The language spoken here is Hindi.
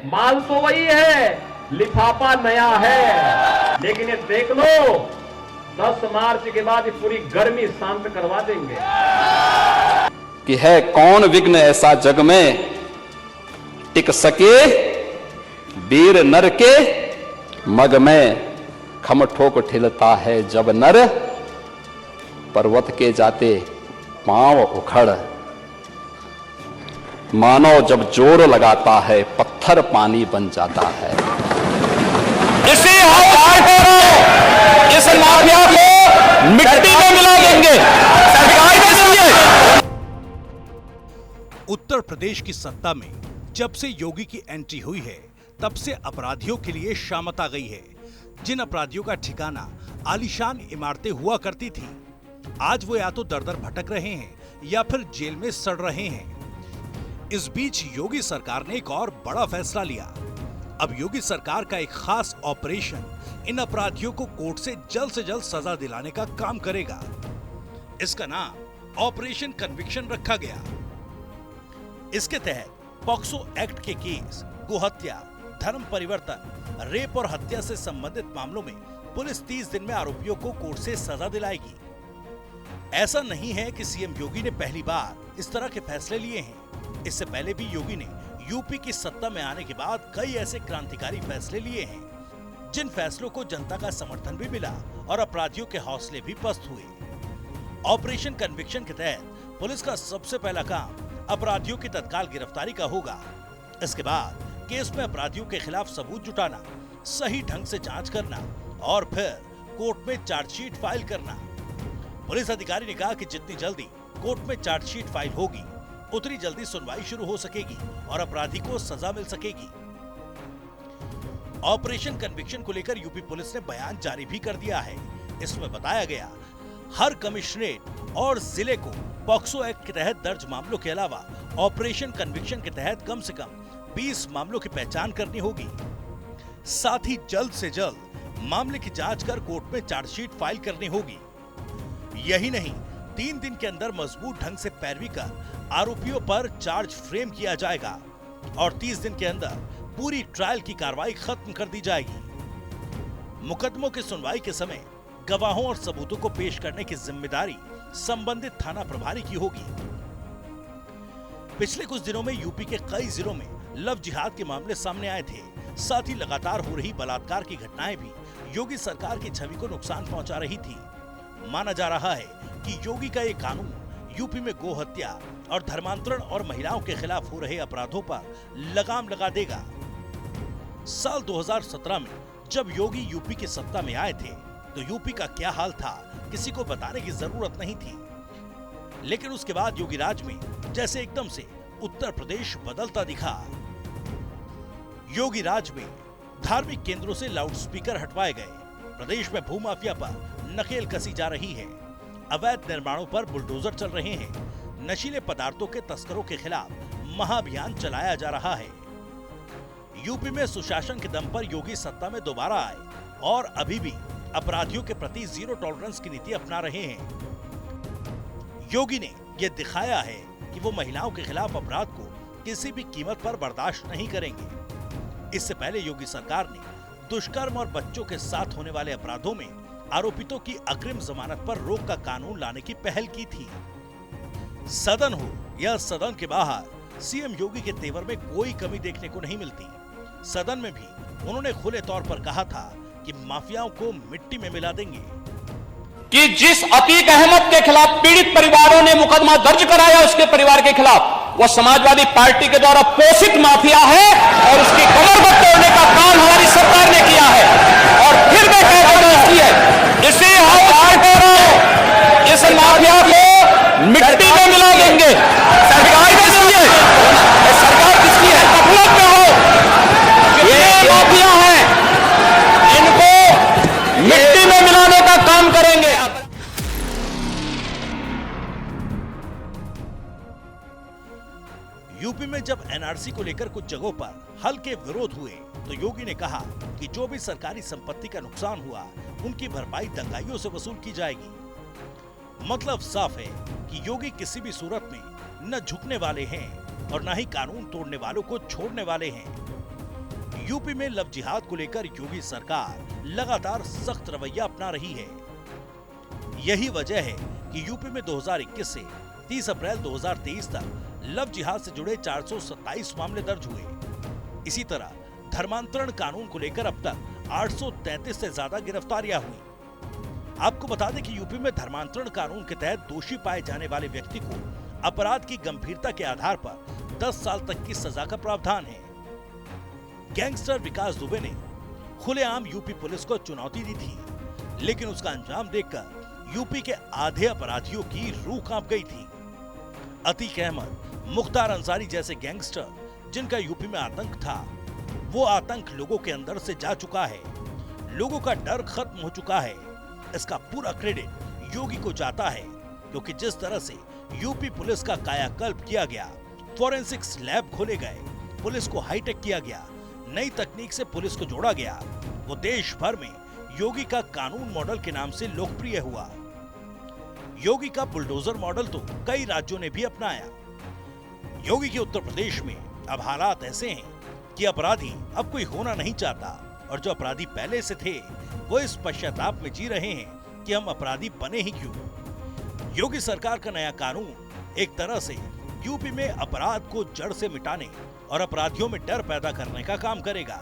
माल तो वही है, लिफाफा नया है, लेकिन ये देख लो 10 मार्च के बाद ये पूरी गर्मी शांत करवा देंगे। कि है कौन विघ्न ऐसा जग में टिक सके वीर नर के मग में। खम ठोक ठिलता है जब नर पर्वत के जाते पांव उखड़। मानो जब जोर लगाता है पत्थर पानी बन जाता है। इसी इस माफिया को मिट्टी में मिला देंगे। उत्तर प्रदेश की सत्ता में जब से योगी की एंट्री हुई है तब से अपराधियों के लिए शामत आ गई है। जिन अपराधियों का ठिकाना आलीशान इमारतें हुआ करती थी, आज वो या तो दर दर भटक रहे हैं या फिर जेल में सड़ रहे हैं। इस बीच योगी सरकार ने एक और बड़ा फैसला लिया। अब योगी सरकार का एक खास ऑपरेशन इन अपराधियों को कोर्ट से जल्द सजा दिलाने का काम करेगा। इसका नाम ऑपरेशन कन्विक्शन रखा गया। इसके तहत पॉक्सो एक्ट के केस, गोहत्या, धर्म परिवर्तन, रेप और हत्या से संबंधित मामलों में पुलिस 30 दिन में आरोपियों को कोर्ट से सजा दिलाएगी। ऐसा नहीं है कि सीएम योगी ने पहली बार इस तरह के फैसले लिए हैं। इससे पहले भी योगी ने यूपी की सत्ता में आने के बाद कई ऐसे क्रांतिकारी फैसले लिए हैं, जिन फैसलों को जनता का समर्थन भी मिला और अपराधियों के हौसले भी पस्त हुए। ऑपरेशन कन्विक्शन के तहत पुलिस का सबसे पहला काम अपराधियों की तत्काल गिरफ्तारी का होगा। इसके बाद केस में अपराधियों के खिलाफ सबूत जुटाना, सही ढंग से जांच करना और फिर कोर्ट में चार्जशीट फाइल करना। पुलिस अधिकारी ने कहा कि जितनी जल्दी कोर्ट में चार्जशीट फाइल होगी, उतनी जल्दी सुनवाई शुरू हो सकेगी और अपराधी को सजा मिल सकेगी। ऑपरेशन कन्विक्शन को लेकर यूपी पुलिस ने बयान जारी भी कर दिया है। इसमें बताया गया, हर कमिश्नरेट और जिले को पॉक्सो एक्ट के तहत दर्ज मामलों के अलावा ऑपरेशन कन्विक्शन के तहत कम से कम 20 मामलों की पहचान करनी होगी। साथ ही जल्द से जल्द मामले की जांच कर कोर्ट में चार्जशीट फाइल करनी होगी। यही नहीं, 3 दिन के अंदर मजबूत ढंग से पैरवी कर आरोपियों पर चार्ज फ्रेम किया जाएगा और 30 दिन के अंदर पूरी ट्रायल की कार्रवाई खत्म कर दी जाएगी। मुकदमों की सुनवाई के समय गवाहों और सबूतों को पेश करने की जिम्मेदारी संबंधित थाना प्रभारी की होगी। पिछले कुछ दिनों में यूपी के कई जिलों में लव जिहाद के मामले सामने आए थे। साथ ही लगातार हो रही बलात्कार की घटनाएं भी योगी सरकार की छवि को नुकसान पहुंचा रही थी। माना जा रहा है कि योगी का ये कानून यूपी में गो हत्या और धर्मांतरण और महिलाओं के खिलाफ हो रहे अपराधों पर लगाम लगा देगा। साल 2017 में जब योगी यूपी की सत्ता में आए थे तो यूपी का क्या हाल था किसी को बताने की जरूरत नहीं थी। लेकिन उसके बाद योगी राज में जैसे एकदम से उत्तर प्रदेश बदलता दिखा। योगी राज में धार्मिक केंद्रों से लाउडस्पीकर हटवाए गए, प्रदेश में भूमाफिया पर नकेल कसी जा रही है, अवैध निर्माणों पर बुलडोजर चल रहे हैं, नशीले पदार्थों के तस्करों के खिलाफ महाअभियान चलाया जा रहा है। यूपी में सुशासन के दम पर योगी सत्ता में दोबारा आए और अभी भी अपराधियों के प्रति जीरो टॉलरेंस की नीति अपना रहे हैं। योगी ने यह दिखाया है कि वो महिलाओं के खिलाफ अपराध को किसी भी कीमत पर बर्दाश्त नहीं करेंगे। इससे पहले योगी सरकार ने दुष्कर्म और बच्चों के साथ होने वाले अपराधों में आरोपितों की अग्रिम जमानत पर रोक का कानून लाने की पहल की थी। सदन हो या सदन के बाहर सीएम योगी के तेवर में कोई कमी देखने को नहीं मिलती। सदन में भी उन्होंने खुले तौर पर कहा था कि माफियाओं को मिट्टी में मिला देंगे। कि जिस अतीक अहमद के खिलाफ पीड़ित परिवारों ने मुकदमा दर्ज कराया, उसके परिवार के खिलाफ, वो समाजवादी पार्टी के द्वारा पोषित माफिया है और उसकी कमर पर तोड़ने का काम हमारी सरकार ने किया है। और फिर मैं कहता हूं इसकी है, इसी इस माफिया को मिट्टी में मिला देंगे। सरकार किसकी है? सरकार किसकी है? गफलत में हो, ये माफिया है, इनको मिट्टी में मिलाने का काम करेंगे। यूपी में जब एनआरसी को लेकर कुछ जगहों पर हल्के विरोध हुए तो योगी ने कहा कि जो भी सरकारी संपत्ति का नुकसान हुआ उनकी भरपाई दंगाइयों से वसूल की जाएगी। मतलब साफ है कि योगी किसी भी सूरत में न झुकने वाले हैं और न ही कानून तोड़ने वालों को छोड़ने वाले हैं। यूपी में लव जिहाद को लेकर योगी सरकार लगातार सख्त रवैया अपना रही है। यही वजह है कि यूपी में 2021 से 30 अप्रैल 2023 तक लव जिहाद से जुड़े 427 मामले दर्ज हुए। इसी तरह धर्मांतरण कानून को लेकर अब तक 833 से ज्यादा गिरफ्तारियां हुई। आपको बता दें कि यूपी में धर्मांतरण कानून के तहत दोषी पाए जाने वाले व्यक्ति को अपराध की गंभीरता के आधार पर 10 साल तक की सजा का प्रावधान है। गैंगस्टर विकास दुबे ने खुलेआम यूपी पुलिस को चुनौती दी थी, लेकिन उसका अंजाम देखकर यूपी के आधे अपराधियों की रूह कांप गई थी। अतीक अहमद, मुख्तार अंसारी जैसे गैंगस्टर जिनका यूपी में आतंक था, वो आतंक लोगों के अंदर से जा चुका है। लोगों का डर खत्म हो चुका है। इसका पूरा क्रेडिट योगी को जाता है, क्योंकि जिस तरह से यूपी पुलिस का कायाकल्प किया गया, फोरेंसिक्स लैब खोले गए, पुलिस को हाईटेक किया गया, नई तकनीक से पुलिस को जोड़ा गया, वो देश भर में योगी का कानून मॉडल के नाम से लोकप्रिय हुआ। योगी का बुलडोजर मॉडल तो कई राज्यों ने भी अपनाया। योगी के उत्तर प्रदेश में अब हालात ऐसे हैं कि अपराधी अब कोई होना नहीं चाहता, और जो अपराधी पहले से थे वो इस पश्चाताप में जी रहे हैं कि हम अपराधी बने ही क्यों। योगी सरकार का नया कानून एक तरह से यूपी में अपराध को जड़ से मिटाने और अपराधियों में डर पैदा करने का काम करेगा।